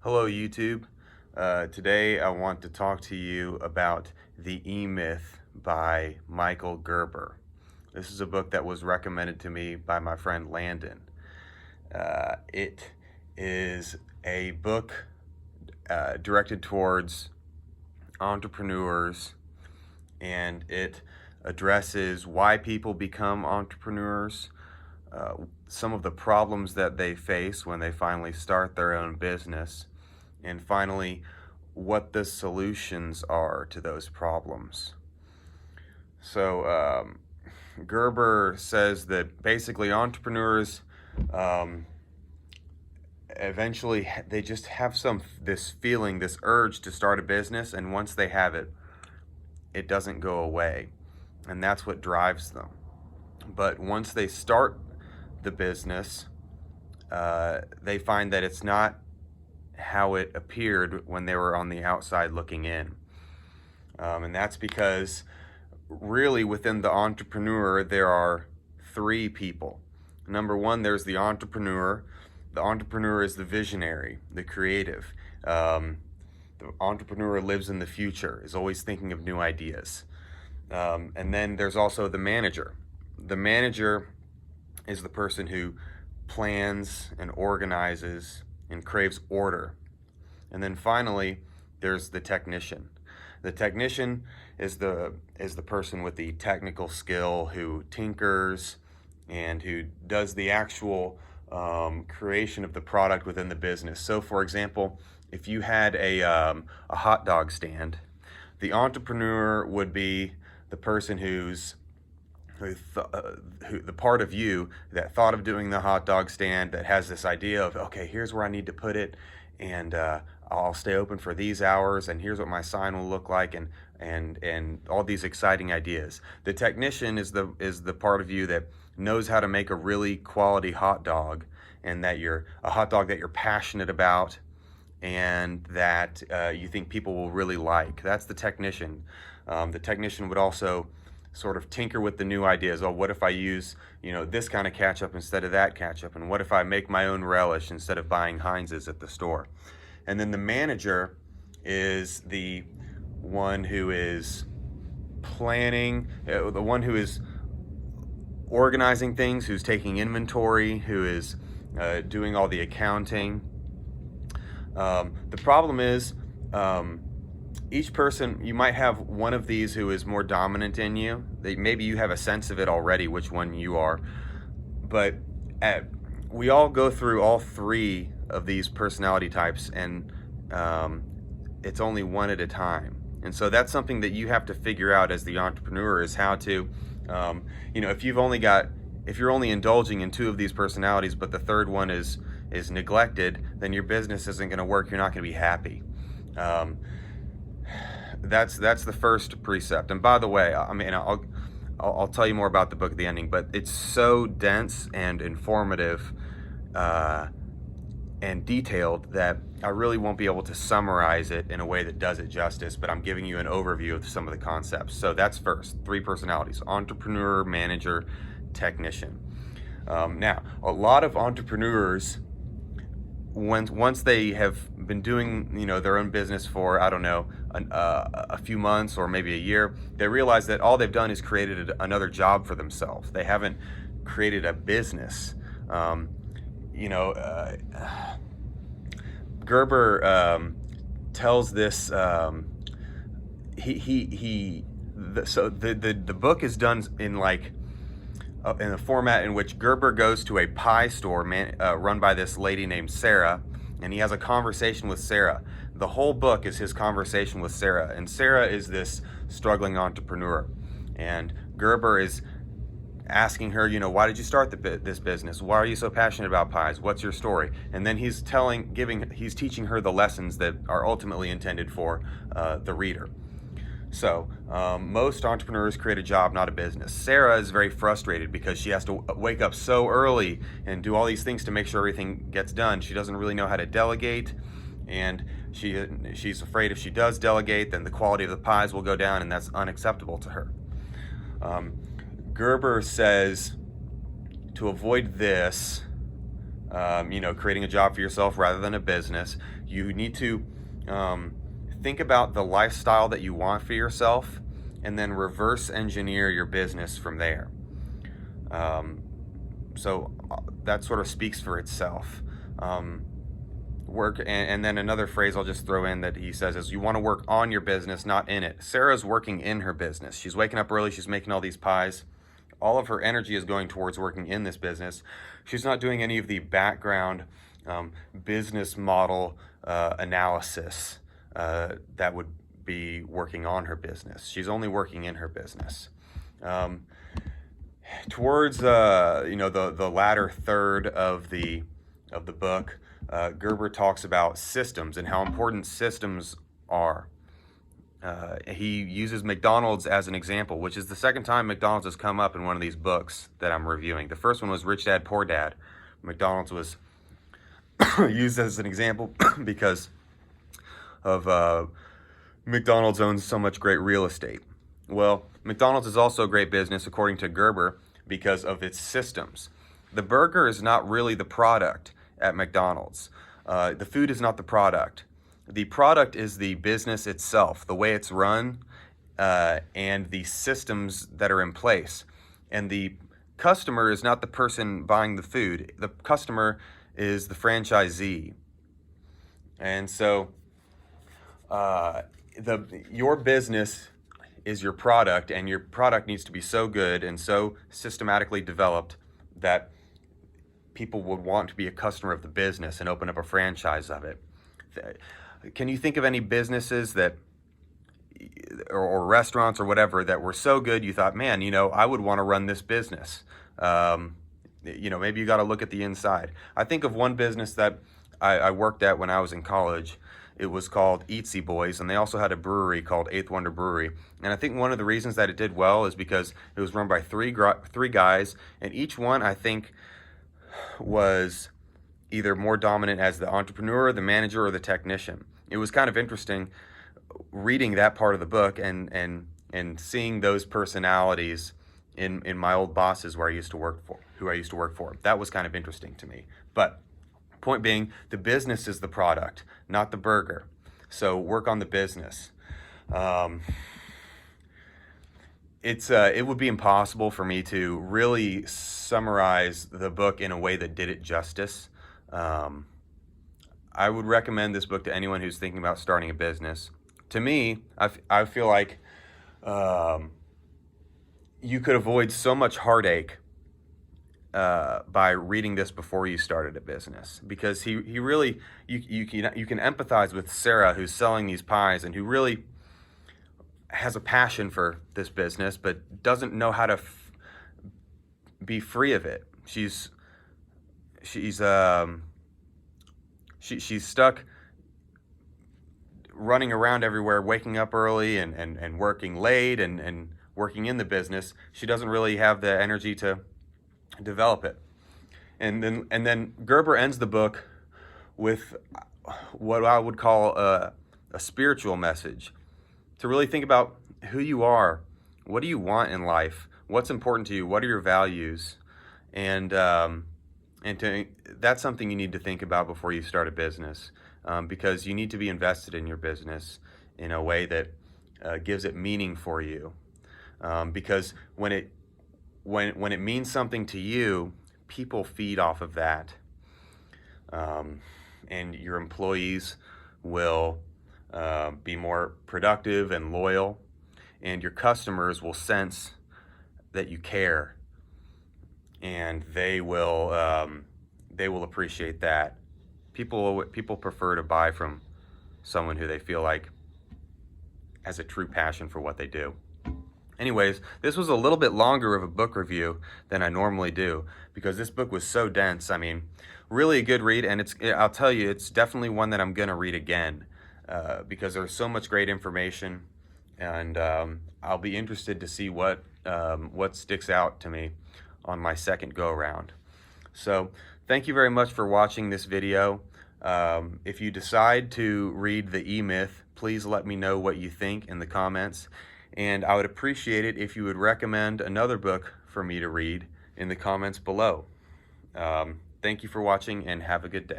Hello YouTube. Today I want to talk to you about The E-Myth by Michael Gerber. This is a book that was recommended to me by my friend Landon. It is a book directed towards entrepreneurs, and it addresses why people become entrepreneurs, some of the problems that they face when they finally start their own business, and finally, what the solutions are to those problems. So Gerber says that basically entrepreneurs eventually they just have this feeling, this urge to start a business, and once they have it, it doesn't go away, and that's what drives them. But once they start the business, they find that it's not how it appeared when they were on the outside looking in. And that's because really within the entrepreneur, there are three people. Number one, there's the entrepreneur. The entrepreneur is the visionary, the creative. The entrepreneur lives in the future, is always thinking of new ideas. And then there's also the manager. The manager is the person who plans and organizes and craves order. And then finally, there's the technician. The technician is the person with the technical skill who tinkers and who does the actual creation of the product within the business. So for example, if you had a hot dog stand, the entrepreneur would be the person the part of you that thought of doing the hot dog stand, that has this idea of, okay, here's where I need to put it, and I'll stay open for these hours, and here's what my sign will look like, and all these exciting ideas. The technician is the part of you that knows how to make a really quality hot dog, and that a hot dog that you're passionate about, and that you think people will really like. That's the technician. The technician would also sort of tinker with the new ideas. Oh, what if I use, this kind of ketchup instead of that ketchup? And what if I make my own relish instead of buying Heinz's at the store? And then the manager is the one who is planning, the one who is organizing things, who's taking inventory, who is doing all the accounting. The problem is, each person, you might have one of these who is more dominant in you. Maybe you have a sense of it already, which one you are. But we all go through all three of these personality types, and it's only one at a time. And so that's something that you have to figure out as the entrepreneur, is how to, if you're only indulging in two of these personalities, but the third one is neglected, then your business isn't going to work. You're not going to be happy. That's the first precept. And by the way, I'll tell you more about the book at the ending, but it's so dense and informative and detailed that I really won't be able to summarize it in a way that does it justice, but I'm giving you an overview of some of the concepts. So that's first, three personalities: entrepreneur, manager, technician. Now, a lot of entrepreneurs, once they have been doing their own business for, I don't know, a few months or maybe a year, they realize that all they've done is created another job for themselves. They haven't created a business. Gerber tells this. So the book is done in in a format in which Gerber goes to a pie store run by this lady named Sarah, and he has a conversation with Sarah. The whole book is his conversation with Sarah, and Sarah is this struggling entrepreneur, and Gerber is asking her, why did you start this business? Why are you so passionate about pies? What's your story? And then he's teaching her the lessons that are ultimately intended for the reader. So most entrepreneurs create a job, not a business. Sarah is very frustrated because she has to wake up so early and do all these things to make sure everything gets done. She doesn't really know how to delegate, and she's afraid if she does delegate, then the quality of the pies will go down, and that's unacceptable to her. Gerber says to avoid this, creating a job for yourself rather than a business. You need to think about the lifestyle that you want for yourself, and then reverse engineer your business from there. So that sort of speaks for itself. Work, and then another phrase I'll just throw in that he says is, you want to work on your business, not in it. Sarah's working in her business. She's waking up early, she's making all these pies. All of her energy is going towards working in this business. She's not doing any of the background business model analysis that would be working on her business. She's only working in her business. Towards the latter third of the book, Gerber talks about systems and how important systems are. He uses McDonald's as an example, which is the second time McDonald's has come up in one of these books that I'm reviewing. The first one was Rich Dad, Poor Dad. McDonald's was used as an example because of McDonald's owns so much great real estate. Well, McDonald's is also a great business, according to Gerber, because of its systems. The burger is not really the product at McDonald's. The food is not the product. The product is the business itself, the way it's run, and the systems that are in place. And the customer is not the person buying the food. The customer is the franchisee. And so your business is your product, and your product needs to be so good and so systematically developed that people would want to be a customer of the business and open up a franchise of it. Can you think of any businesses that, or restaurants or whatever, that were so good you thought, man, I would want to run this business? Maybe you got to look at the inside. I think of one business that I worked at when I was in college. It was called Eatsy Boys, and they also had a brewery called Eighth Wonder Brewery. And I think one of the reasons that it did well is because it was run by three guys, and each one, I think, was either more dominant as the entrepreneur, the manager, or the technician. It was kind of interesting reading that part of the book and seeing those personalities in my old bosses who I used to work for. That was kind of interesting to me. But point being, the business is the product, not the burger. So work on the business. It would be impossible for me to really summarize the book in a way that did it justice. I would recommend this book to anyone who's thinking about starting a business. To me, I feel like you could avoid so much heartache by reading this before you started a business, because he really, you can empathize with Sarah, who's selling these pies and who really has a passion for this business but doesn't know how to be free of it. She's stuck running around everywhere, waking up early and working late and working in the business. She doesn't really have the energy to develop it. And then Gerber ends the book with what I would call a spiritual message, to really think about who you are, what do you want in life, what's important to you, what are your values, and that's something you need to think about before you start a business, because you need to be invested in your business in a way that gives it meaning for you, because when it means something to you, people feed off of that, and your employees will be more productive and loyal, and your customers will sense that you care, and they will appreciate that. People prefer to buy from someone who they feel like has a true passion for what they do. Anyways, this was a little bit longer of a book review than I normally do, because this book was so dense. I mean, really a good read, and I'll tell you, it's definitely one that I'm gonna read again, because there's so much great information, and I'll be interested to see what sticks out to me on my second go around. So thank you very much for watching this video. If you decide to read the E-Myth, please let me know what you think in the comments, and I would appreciate it if you would recommend another book for me to read in the comments below. Thank you for watching and have a good day.